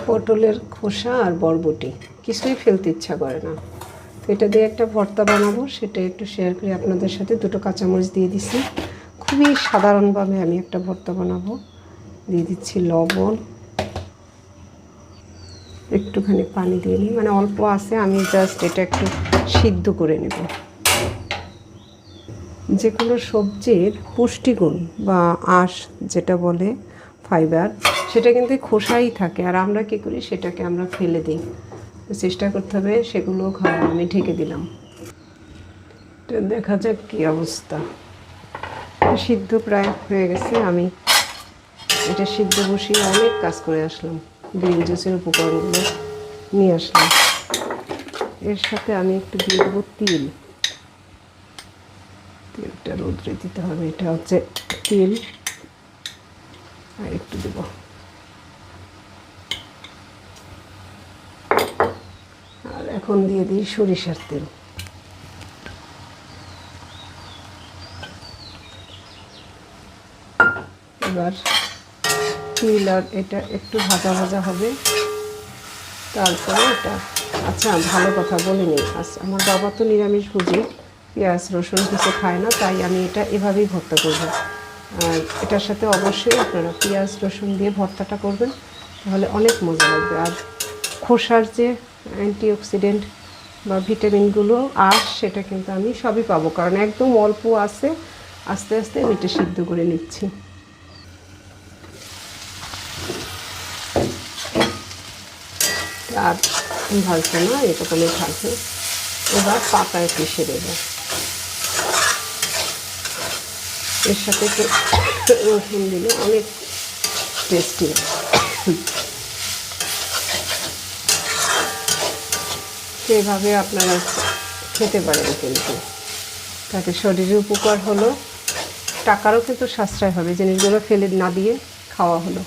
পটলের খোসা আর বরবটি কিছুই ফেলতে ইচ্ছা করে না, তো এটা দিয়ে একটা ভর্তা বানাবো, সেটা একটু শেয়ার করি আপনাদের সাথে। দুটো কাঁচামরিচ দিয়ে দিছি, খুবই সাধারণভাবে আমি একটা ভর্তা বানাবো। দিয়ে দিচ্ছি লবণ, একটুখানি পানি দিয়ে নিই, মানে অল্প আছে, আমি জাস্ট এটা একটু সিদ্ধ করে নেব। যে কোনো সবজির পুষ্টিগুণ বা আঁশ যেটা বলে ফাইবার, সেটা কিন্তু খোসাই থাকে, আর আমরা কী করি সেটাকে আমরা ফেলে দিই। চেষ্টা করতে হবে সেগুলো খাওয়া। আমি ঢেকে দিলাম, দেখা যাক কী অবস্থা। সিদ্ধ প্রায় হয়ে গেছে, আমি এটা সিদ্ধ বসিয়ে অনেক কাজ করে আসলাম, গ্রিন জুসের উপকরণগুলো নিয়ে আসলাম। এর সাথে আমি একটু দিয়ে দেবো তিল। তেলটা রোদ্রে দিতে হবে, এটা হচ্ছে তিল, আর একটু দেব। আর এখন দিয়ে দিই সরিষার তেল। এবার তিল আর এটা একটু ভাজা ভাজা হবে, তারপরে এটা। আচ্ছা, ভালো কথা বলে নিই, আচ্ছা আমার বাবা তো নিরামিষভোজী, পেঁয়াজ রসুন কিছু খায় না, তাই আমি এটা এভাবেই ভর্তা করব। আর এটার সাথে অবশ্যই আপনারা পেঁয়াজ রসুন দিয়ে ভর্তাটা করবেন, তাহলে অনেক মজা লাগবে। আর খোসার যে অ্যান্টিঅক্সিডেন্ট বা ভিটামিনগুলো আঁশ, সেটা কিন্তু আমি সবই পাবো, কারণ একদম অল্প আছে। আস্তে আস্তে আমি এটা সিদ্ধ করে নিচ্ছি। আর ভাজছে না, এরকমই ভাজবে। এবার পাতায় পিষে দেবো, এর সাথে রসুন দিলে অনেক টেস্টি। সেভাবে আপনারা খেতে পারেন, কিন্তু তাতে শরীরের উপকার হলো, টাকারও কিন্তু সাশ্রয় হবে, জিনিসগুলো ফেলে না দিয়ে খাওয়া হলো।